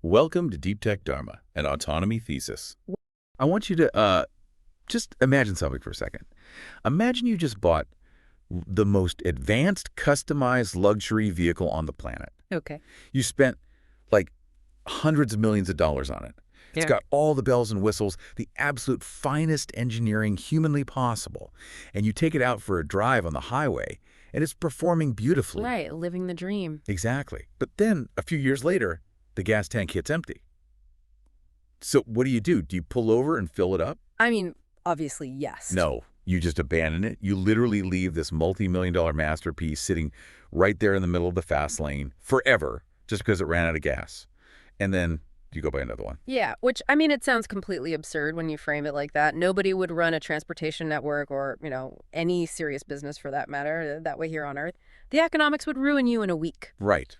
Welcome to Deep Tech Dharma, an autonomy thesis. I want you to just imagine something for a second. Imagine you just bought the most advanced, customized luxury vehicle on the planet. Okay. You spent like hundreds of millions of dollars on it. It's Yeah. got all the bells and whistles, the absolute finest engineering humanly possible. And you take it out for a drive on the highway, and it's performing beautifully. Right, living the dream. Exactly. But then, a few years later, the gas tank hits empty. So what do? Do you pull over and fill it up? I mean, obviously, yes. No. You just abandon it. You literally leave this multi-million-dollar masterpiece sitting right there in the middle of the fast lane forever just because it ran out of gas. And then you go buy another one. Yeah, which, I mean, it sounds completely absurd when you frame it like that. Nobody would run a transportation network or, any serious business for that matter, that way here on Earth. The economics would ruin you in a week. Right.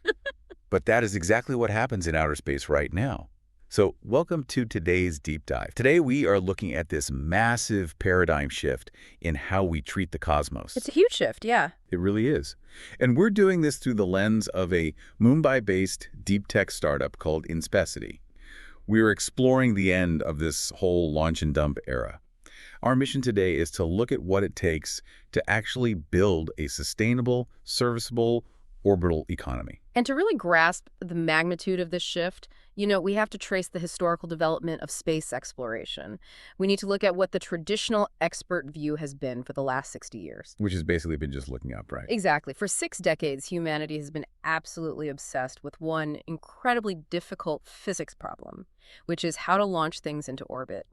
But that is exactly what happens in outer space right now. So welcome to today's deep dive. Today we are looking at this massive paradigm shift in how we treat the cosmos. It's a huge shift, yeah. It really is. And we're doing this through the lens of a Mumbai-based deep tech startup called Inspecity. We're exploring the end of this whole launch and dump era. Our mission today is to look at what it takes to actually build a sustainable, serviceable, orbital economy. And to really grasp the magnitude of this shift, we have to trace the historical development of space exploration. We need to look at what the traditional expert view has been for the last 60 years. Which has basically been just looking up, right? Exactly. For 6 decades, humanity has been absolutely obsessed with one incredibly difficult physics problem, which is how to launch things into orbit.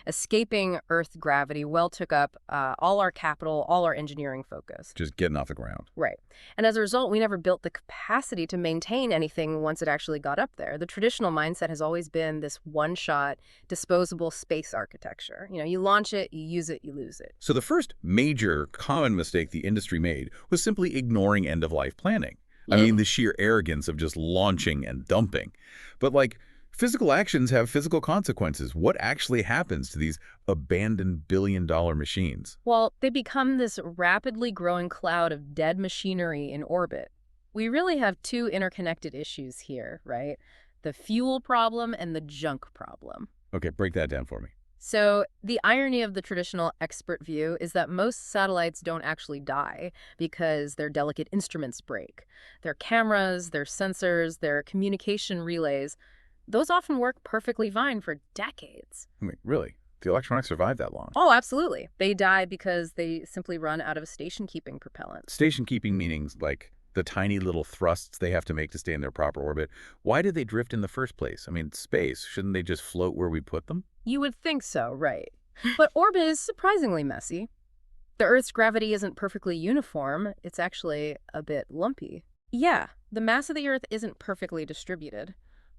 Escaping Earth gravity took up all our capital, all our engineering focus. Just getting off the ground. Right. And as a result, we never built the capacity to maintain anything once it actually got up there. The traditional mindset has always been this one-shot, disposable space architecture. You launch it, you use it, you lose it. So the first major common mistake the industry made was simply ignoring end-of-life planning. I mean, the sheer arrogance of just launching and dumping. But physical actions have physical consequences. What actually happens to these abandoned billion-dollar machines? Well, they become this rapidly growing cloud of dead machinery in orbit. We really have 2 interconnected issues here, right? The fuel problem and the junk problem. Okay, break that down for me. So the irony of the traditional expert view is that most satellites don't actually die because their delicate instruments break. Their cameras, their sensors, their communication relays, those often work perfectly fine for decades. I mean, really? The electronics survive that long? Oh, absolutely. They die because they simply run out of station-keeping propellant. Station-keeping meanings like the tiny little thrusts they have to make to stay in their proper orbit. Why did they drift in the first place? I mean, space. Shouldn't they just float where we put them? You would think so, right. But orbit is surprisingly messy. The Earth's gravity isn't perfectly uniform. It's actually a bit lumpy. Yeah, the mass of the Earth isn't perfectly distributed.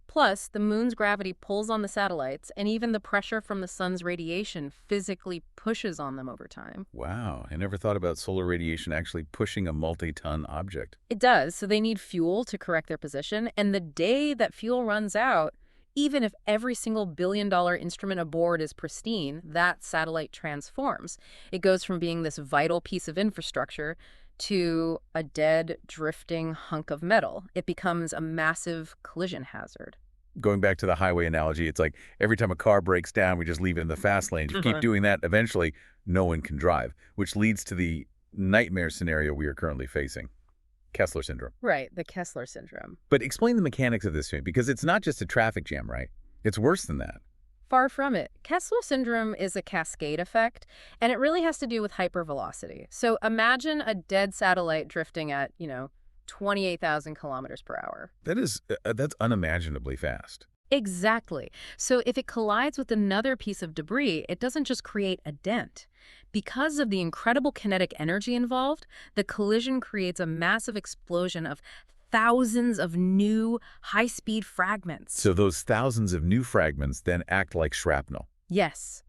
Plus, the moon's gravity pulls on the satellites, and even the pressure from the sun's radiation physically pushes on them over time. Wow, I never thought about solar radiation actually pushing a multi-ton object. It does, so they need fuel to correct their position, and the day that fuel runs out, even if every single billion-dollar instrument aboard is pristine, that satellite transforms. It goes from being this vital piece of infrastructure to a dead, drifting hunk of metal. It becomes a massive collision hazard. Going back to the highway analogy, it's like every time a car breaks down, we just leave it in the fast lane. If you keep doing that, eventually no one can drive, which leads to the nightmare scenario we are currently facing. Kessler syndrome. Right, the Kessler syndrome. But explain the mechanics of this to me, because it's not just a traffic jam, right? It's worse than that. Far from it. Kessler syndrome is a cascade effect, and it really has to do with hypervelocity. So imagine a dead satellite drifting at, 28,000 kilometers per hour. That's unimaginably fast. Exactly. So if it collides with another piece of debris, it doesn't just create a dent. Because of the incredible kinetic energy involved, the collision creates a massive explosion of thousands of new high-speed fragments. So those thousands of new fragments then act like shrapnel. Yes.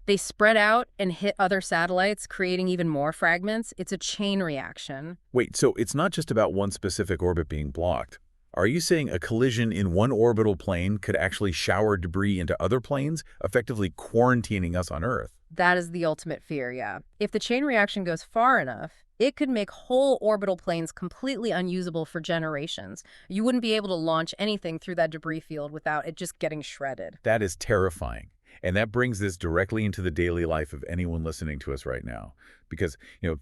They spread out and hit other satellites, creating even more fragments. It's a chain reaction. Wait, so it's not just about one specific orbit being blocked. Are you saying a collision in one orbital plane could actually shower debris into other planes, effectively quarantining us on Earth? That is the ultimate fear, yeah. If the chain reaction goes far enough, It could make whole orbital planes completely unusable for generations. You wouldn't be able to launch anything through that debris field without it just getting shredded. That is terrifying. And that brings this directly into the daily life of anyone listening to us right now. Because,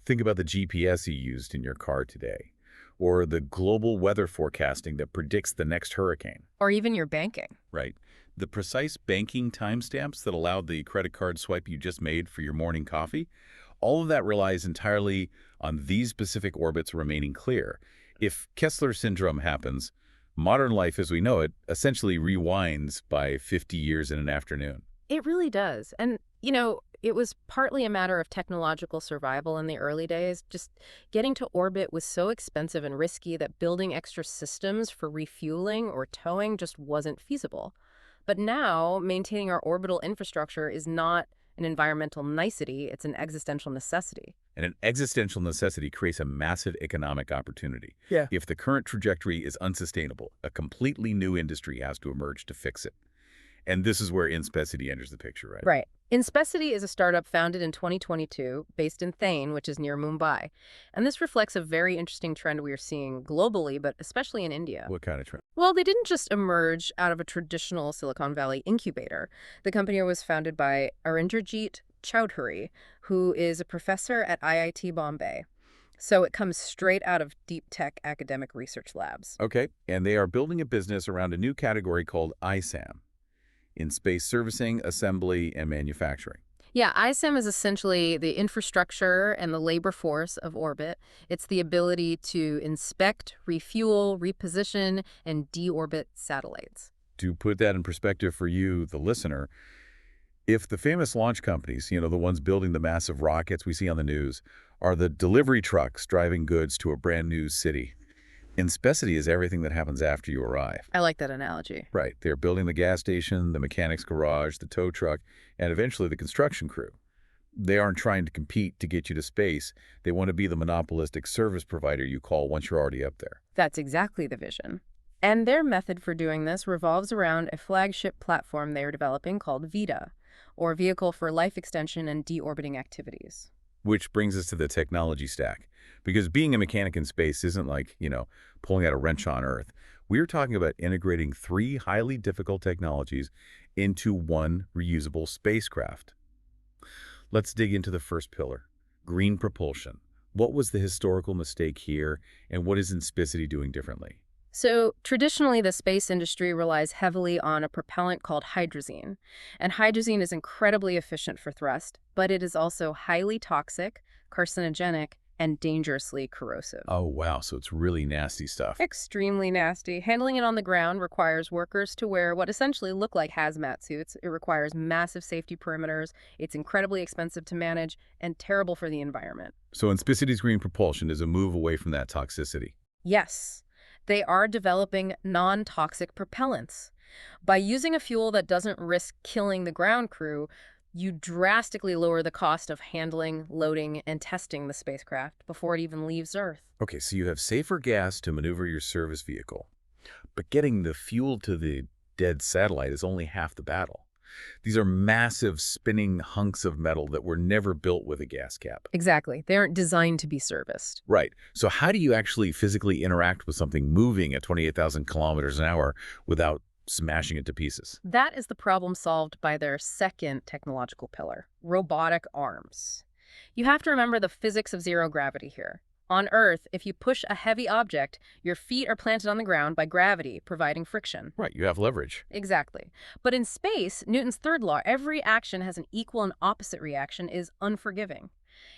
think about the GPS you used in your car today, or the global weather forecasting that predicts the next hurricane. Or even your banking. Right. The precise banking timestamps that allowed the credit card swipe you just made for your morning coffee, all of that relies entirely on these specific orbits remaining clear. If Kessler syndrome happens, modern life as we know it essentially rewinds by 50 years in an afternoon. It really does. And, it was partly a matter of technological survival in the early days. Just getting to orbit was so expensive and risky that building extra systems for refueling or towing just wasn't feasible. But now, maintaining our orbital infrastructure is not an environmental nicety, it's an existential necessity. And an existential necessity creates a massive economic opportunity. Yeah. If the current trajectory is unsustainable, a completely new industry has to emerge to fix it. And this is where Inspecity enters the picture, right? Right. Inspecity is a startup founded in 2022 based in Thane, which is near Mumbai. And this reflects a very interesting trend we are seeing globally, but especially in India. What kind of trend? Well, they didn't just emerge out of a traditional Silicon Valley incubator. The company was founded by Arinderjeet Chowdhury, who is a professor at IIT Bombay. So it comes straight out of deep tech academic research labs. Okay, and they are building a business around a new category called ISAM, in space servicing, assembly, and manufacturing. Yeah, ISAM is essentially the infrastructure and the labor force of orbit. It's the ability to inspect, refuel, reposition, and deorbit satellites. To put that in perspective for you, the listener, if the famous launch companies, the ones building the massive rockets we see on the news, are the delivery trucks driving goods to a brand new city, Inspecity is everything that happens after you arrive. I like that analogy. Right. They're building the gas station, the mechanic's garage, the tow truck, and eventually the construction crew. They aren't trying to compete to get you to space. They want to be the monopolistic service provider you call once you're already up there. That's exactly the vision. And their method for doing this revolves around a flagship platform they are developing called VITA, or Vehicle for Life Extension and Deorbiting Activities. Which brings us to the technology stack. Because being a mechanic in space isn't like, pulling out a wrench on Earth. We're talking about integrating 3 highly difficult technologies into one reusable spacecraft. Let's dig into the first pillar, green propulsion. What was the historical mistake here, and what is Inspecity doing differently? So traditionally, the space industry relies heavily on a propellant called hydrazine. And hydrazine is incredibly efficient for thrust, but it is also highly toxic, carcinogenic, and dangerously corrosive. Oh, wow. So it's really nasty stuff. Extremely nasty. Handling it on the ground requires workers to wear what essentially look like hazmat suits. It requires massive safety perimeters. It's incredibly expensive to manage and terrible for the environment. So Inspecity's green propulsion is a move away from that toxicity. Yes, they are developing non-toxic propellants. By using a fuel that doesn't risk killing the ground crew, you drastically lower the cost of handling, loading, and testing the spacecraft before it even leaves Earth. Okay, so you have safer gas to maneuver your service vehicle, but getting the fuel to the dead satellite is only half the battle. These are massive spinning hunks of metal that were never built with a gas cap. Exactly. They aren't designed to be serviced. Right. So how do you actually physically interact with something moving at 28,000 kilometers an hour without smashing it to pieces? That is the problem solved by their second technological pillar, robotic arms. You have to remember the physics of zero gravity here. On Earth, if you push a heavy object, your feet are planted on the ground by gravity, providing friction. Right, you have leverage. Exactly. But in space, Newton's third law, every action has an equal and opposite reaction, is unforgiving.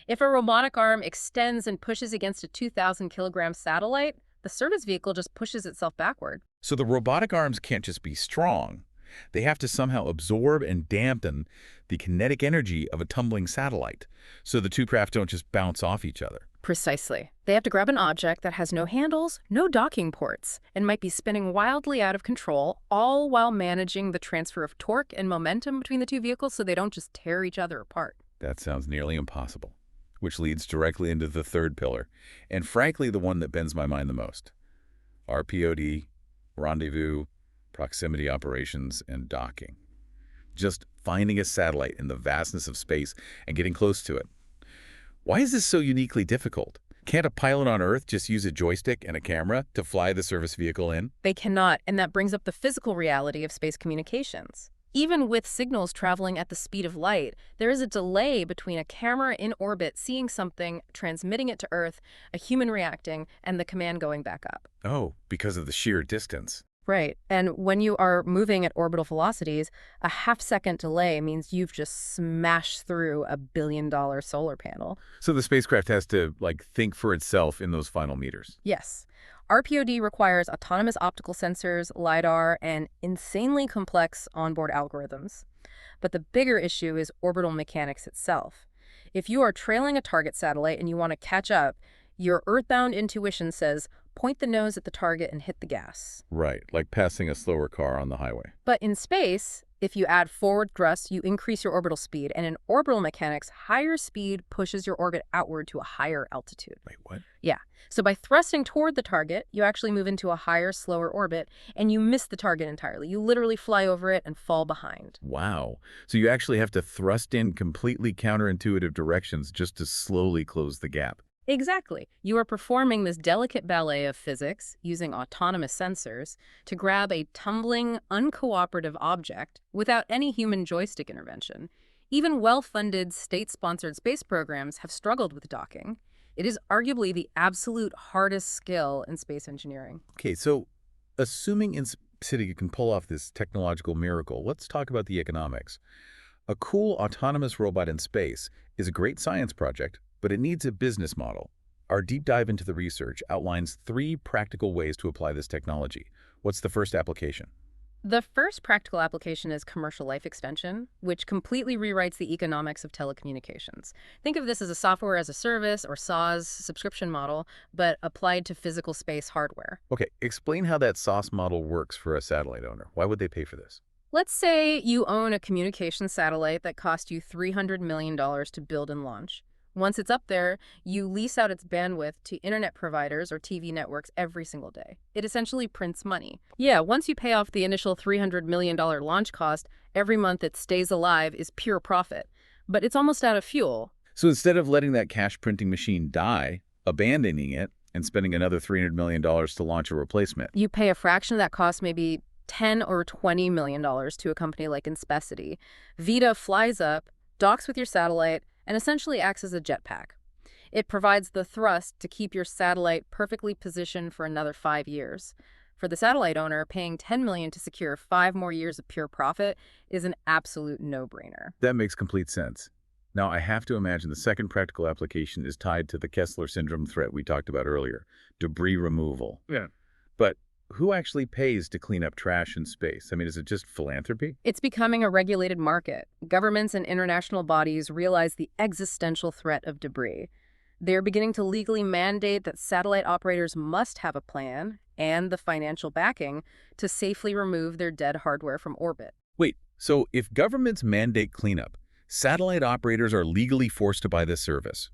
If a robotic arm extends and pushes against a 2,000-kilogram satellite, the service vehicle just pushes itself backward. So the robotic arms can't just be strong. They have to somehow absorb and dampen the kinetic energy of a tumbling satellite, so the two craft don't just bounce off each other. Precisely. They have to grab an object that has no handles, no docking ports, and might be spinning wildly out of control, all while managing the transfer of torque and momentum between the two vehicles so they don't just tear each other apart. That sounds nearly impossible, which leads directly into the third pillar, and frankly the one that bends my mind the most. RPOD, rendezvous, proximity operations, and docking. Just finding a satellite in the vastness of space and getting close to it. Why is this so uniquely difficult? Can't a pilot on Earth just use a joystick and a camera to fly the service vehicle in? They cannot, and that brings up the physical reality of space communications. Even with signals traveling at the speed of light, there is a delay between a camera in orbit seeing something, transmitting it to Earth, a human reacting, and the command going back up. Oh, because of the sheer distance. Right. And when you are moving at orbital velocities, a half-second delay means you've just smashed through a billion-dollar solar panel. So the spacecraft has to, like, think for itself in those final meters. Yes. RPOD requires autonomous optical sensors, LiDAR, and insanely complex onboard algorithms. But the bigger issue is orbital mechanics itself. If you are trailing a target satellite and you want to catch up, your earthbound intuition says, point the nose at the target and hit the gas. Right, like passing a slower car on the highway. But in space, if you add forward thrust, you increase your orbital speed. And in orbital mechanics, higher speed pushes your orbit outward to a higher altitude. Wait, what? Yeah. So by thrusting toward the target, you actually move into a higher, slower orbit, and you miss the target entirely. You literally fly over it and fall behind. Wow. So you actually have to thrust in completely counterintuitive directions just to slowly close the gap. Exactly. You are performing this delicate ballet of physics using autonomous sensors to grab a tumbling, uncooperative object without any human joystick intervention. Even well-funded, state-sponsored space programs have struggled with docking. It is arguably the absolute hardest skill in space engineering. Okay, so assuming Inspecity can pull off this technological miracle, let's talk about the economics. A cool autonomous robot in space is a great science project, but it needs a business model. Our deep dive into the research outlines 3 practical ways to apply this technology. What's the first application? The first practical application is commercial life extension, which completely rewrites the economics of telecommunications. Think of this as a software as a service or SaaS subscription model, but applied to physical space hardware. Okay, explain how that SaaS model works for a satellite owner. Why would they pay for this? Let's say you own a communications satellite that cost you $300 million to build and launch. Once it's up there, you lease out its bandwidth to internet providers or TV networks every single day. It essentially prints money. Yeah, once you pay off the initial $300 million launch cost, every month it stays alive is pure profit. But it's almost out of fuel. So instead of letting that cash printing machine die, abandoning it, and spending another $300 million to launch a replacement. You pay a fraction of that cost, maybe $10 or $20 million to a company like Inspecity. Vita flies up, docks with your satellite, and essentially acts as a jetpack. It provides the thrust to keep your satellite perfectly positioned for another 5 years. For the satellite owner, paying $10 million to secure 5 more years of pure profit is an absolute no-brainer. That makes complete sense. Now, I have to imagine the second practical application is tied to the Kessler syndrome threat we talked about earlier, debris removal. Yeah. But who actually pays to clean up trash in space? I mean, is it just philanthropy? It's becoming a regulated market. Governments and international bodies realize the existential threat of debris. They're beginning to legally mandate that satellite operators must have a plan and the financial backing to safely remove their dead hardware from orbit. Wait, so if governments mandate cleanup, satellite operators are legally forced to buy this service.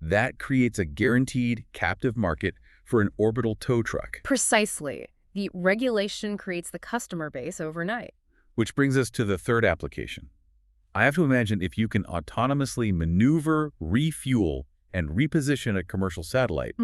That creates a guaranteed captive market for an orbital tow truck. Precisely. The regulation creates the customer base overnight. Which brings us to the third application. I have to imagine if you can autonomously maneuver, refuel, and reposition a commercial satellite,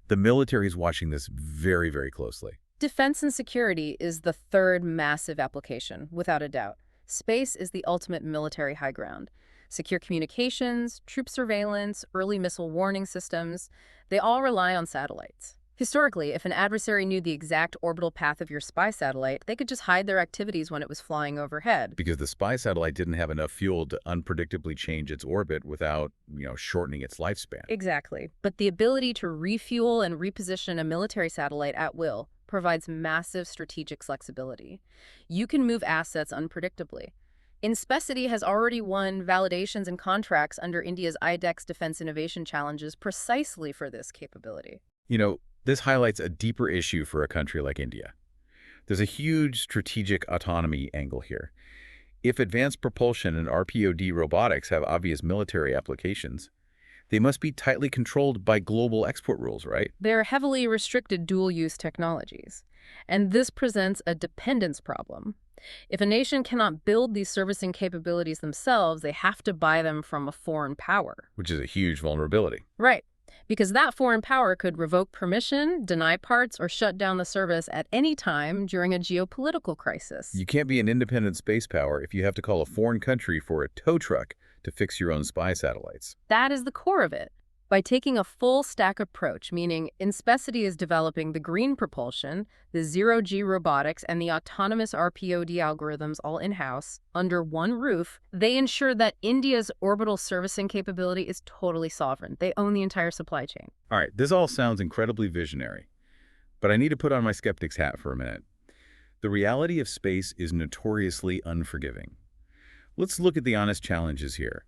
the military is watching this very, very closely. Defense and security is the third massive application, without a doubt. Space is the ultimate military high ground. Secure communications, troop surveillance, early missile warning systems, they all rely on satellites. Historically, if an adversary knew the exact orbital path of your spy satellite, they could just hide their activities when it was flying overhead. Because the spy satellite didn't have enough fuel to unpredictably change its orbit without, shortening its lifespan. Exactly. But the ability to refuel and reposition a military satellite at will provides massive strategic flexibility. You can move assets unpredictably. Inspecity has already won validations and contracts under India's IDEX Defense Innovation Challenges precisely for this capability. This highlights a deeper issue for a country like India. There's a huge strategic autonomy angle here. If advanced propulsion and RPOD robotics have obvious military applications, they must be tightly controlled by global export rules, right? They're heavily restricted dual-use technologies, and this presents a dependence problem. If a nation cannot build these servicing capabilities themselves, they have to buy them from a foreign power. Which is a huge vulnerability. Right. because that foreign power could revoke permission, deny parts, or shut down the service at any time during a geopolitical crisis. You can't be an independent space power if you have to call a foreign country for a tow truck to fix your own spy satellites. That is the core of it. By taking a full stack approach, meaning Inspecity is developing the green propulsion, the zero-G robotics, and the autonomous RPOD algorithms all in-house, under one roof, they ensure that India's orbital servicing capability is totally sovereign. They own the entire supply chain. All right, this all sounds incredibly visionary, but I need to put on my skeptic's hat for a minute. The reality of space is notoriously unforgiving. Let's look at the honest challenges here,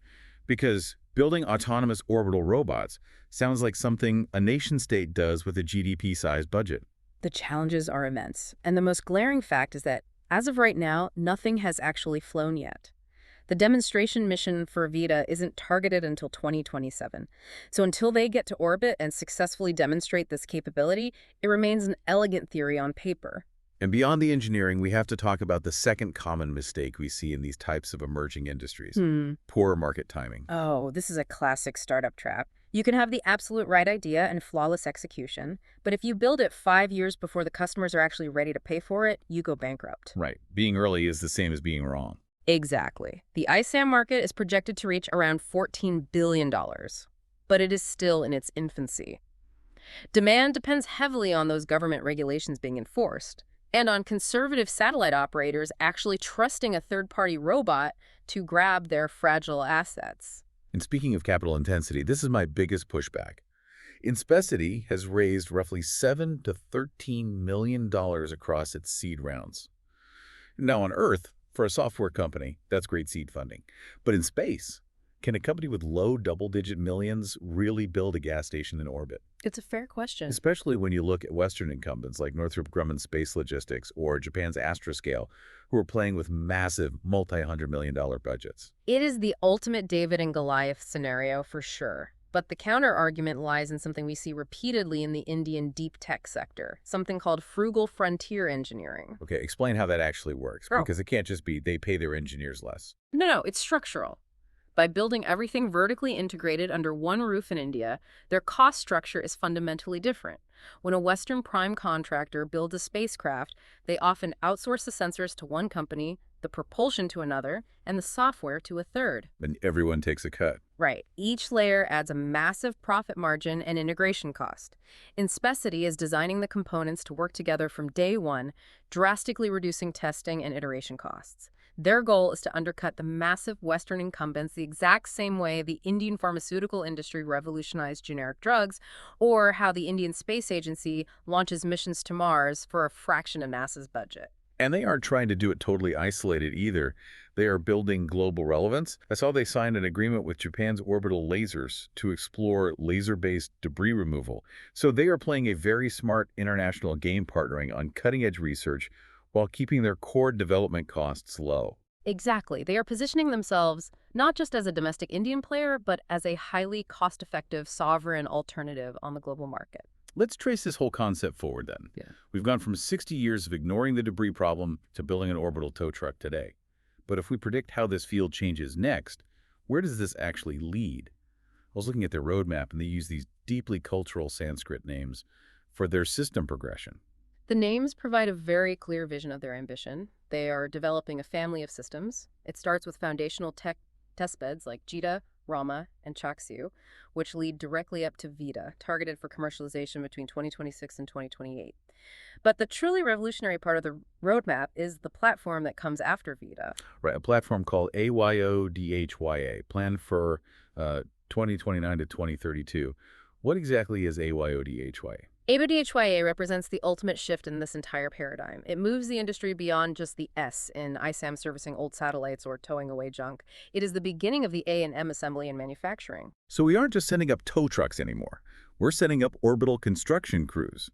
because building autonomous orbital robots sounds like something a nation-state does with a GDP-sized budget. The challenges are immense, and the most glaring fact is that, as of right now, nothing has actually flown yet. The demonstration mission for VITA isn't targeted until 2027. So until they get to orbit and successfully demonstrate this capability, it remains an elegant theory on paper. And beyond the engineering, we have to talk about the second common mistake we see in these types of emerging industries: poor market timing. Oh, this is a classic startup trap. You can have the absolute right idea and flawless execution, but if you build it 5 years before the customers are actually ready to pay for it, you go bankrupt. Right. Being early is the same as being wrong. Exactly. The ISAM market is projected to reach around $14 billion, but it is still in its infancy. Demand depends heavily on those government regulations being enforced, and on conservative satellite operators actually trusting a third-party robot to grab their fragile assets. And speaking of capital intensity, this is my biggest pushback. Inspecity has raised roughly $7 to $13 million across its seed rounds. Now on Earth, for a software company, that's great seed funding. But in space, can a company with low double-digit millions really build a gas station in orbit? It's a fair question. Especially when you look at Western incumbents like Northrop Grumman Space Logistics or Japan's Astroscale, who are playing with massive multi-hundred-million-dollar budgets. It is the ultimate David and Goliath scenario for sure. But the counter-argument lies in something we see repeatedly in the Indian deep tech sector, something called frugal frontier engineering. Okay, explain how that actually works, Oh. because it can't just be they pay their engineers less. No, it's structural. By building everything vertically integrated under one roof in India, their cost structure is fundamentally different. When a Western prime contractor builds a spacecraft, they often outsource the sensors to one company, the propulsion to another, and the software to a third. And everyone takes a cut. Right. Each layer adds a massive profit margin and integration cost. Inspecity is designing the components to work together from day one, drastically reducing testing and iteration costs. Their goal is to undercut the massive Western incumbents the exact same way the Indian pharmaceutical industry revolutionized generic drugs, or how the Indian Space Agency launches missions to Mars for a fraction of NASA's budget. And they aren't trying to do it totally isolated either. They are building global relevance. I saw they signed an agreement with Japan's orbital lasers to explore laser-based debris removal. So they are playing a very smart international game, partnering on cutting-edge research while keeping their core development costs low. Exactly. They are positioning themselves not just as a domestic Indian player, but as a highly cost-effective sovereign alternative on the global market. Let's trace this whole concept forward then. Yeah. We've gone from 60 years of ignoring the debris problem to building an orbital tow truck today. But if we predict how this field changes next, where does this actually lead? I was looking at their roadmap, and they use these deeply cultural Sanskrit names for their system progression. The names provide a very clear vision of their ambition. They are developing a family of systems. It starts with foundational testbeds like Jita, Rama, and Chaksu, which lead directly up to VITA, targeted for commercialization between 2026 and 2028. But the truly revolutionary part of the roadmap is the platform that comes after VITA. Right, a platform called AYODHYA, planned for 2029 to 2032. What exactly is AYODHYA? AYODHYA represents the ultimate shift in this entire paradigm. It moves the industry beyond just the S in ISAM servicing old satellites or towing away junk. It is the beginning of the A and M assembly and manufacturing. So we aren't just setting up tow trucks anymore. We're setting up orbital construction crews.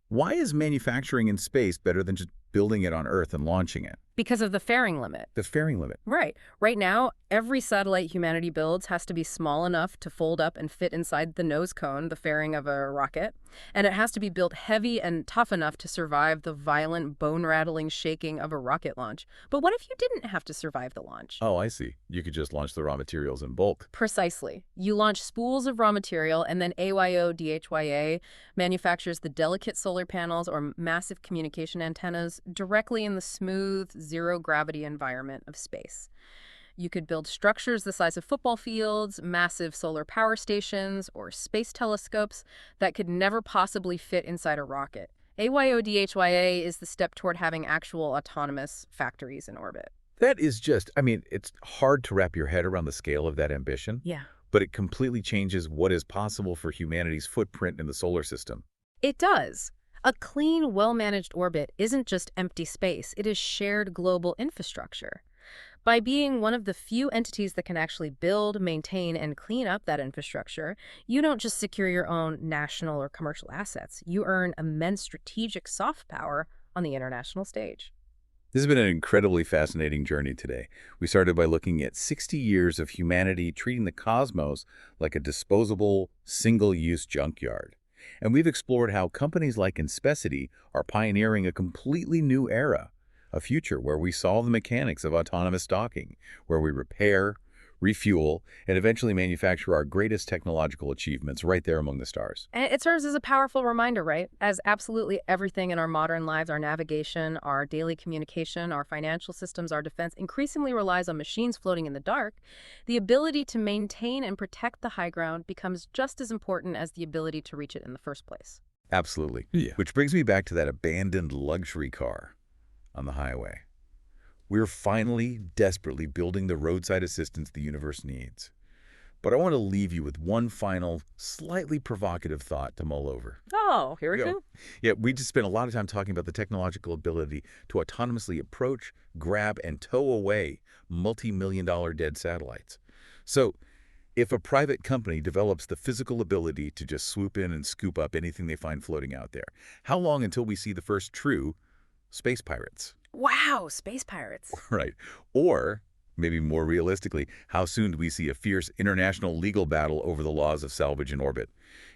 Why is manufacturing in space better than just building it on Earth and launching it. Because of the fairing limit. The fairing limit. Right. Right now, every satellite humanity builds has to be small enough to fold up and fit inside the nose cone, the fairing of a rocket. And it has to be built heavy and tough enough to survive the violent, bone-rattling shaking of a rocket launch. But what if you didn't have to survive the launch? Oh, I see. You could just launch the raw materials in bulk. Precisely. You launch spools of raw material, and then AYO-DHYA manufactures the delicate solar panels or massive communication antennas directly in the smooth, zero-gravity environment of space. You could build structures the size of football fields, massive solar power stations, or space telescopes that could never possibly fit inside a rocket. AYO-DHYA is the step toward having actual autonomous factories in orbit. That is just, I mean, it's hard to wrap your head around the scale of that ambition, Yeah. but it completely changes what is possible for humanity's footprint in the solar system. It does. A clean, well-managed orbit isn't just empty space. It is shared global infrastructure. By being one of the few entities that can actually build, maintain, and clean up that infrastructure, you don't just secure your own national or commercial assets. You earn immense strategic soft power on the international stage. This has been an incredibly fascinating journey today. We started by looking at 60 years of humanity treating the cosmos like a disposable, single-use junkyard. And we've explored how companies like Inspecity are pioneering a completely new era, a future where we solve the mechanics of autonomous docking, where we repair, refuel, and eventually manufacture our greatest technological achievements right there among the stars. And it serves as a powerful reminder, right? As absolutely everything in our modern lives, our navigation, our daily communication, our financial systems, our defense, increasingly relies on machines floating in the dark, the ability to maintain and protect the high ground becomes just as important as the ability to reach it in the first place. Absolutely. Yeah. Which brings me back to that abandoned luxury car on the highway. We're finally, desperately building the roadside assistance the universe needs. But I want to leave you with one final, slightly provocative thought to mull over. Oh, here we Yeah. go. Yeah, we just spent a lot of time talking about the technological ability to autonomously approach, grab, and tow away multi-million-dollar dead satellites. So, if a private company develops the physical ability to just swoop in and scoop up anything they find floating out there, how long until we see the first true space pirates? Wow, space pirates. Right. Or, maybe more realistically, how soon do we see a fierce international legal battle over the laws of salvage in orbit?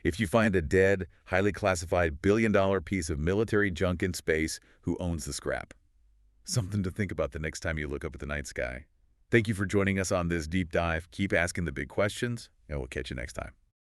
If you find a dead, highly classified billion-dollar piece of military junk in space, who owns the scrap? Something to think about the next time you look up at the night sky. Thank you for joining us on this deep dive. Keep asking the big questions, and we'll catch you next time.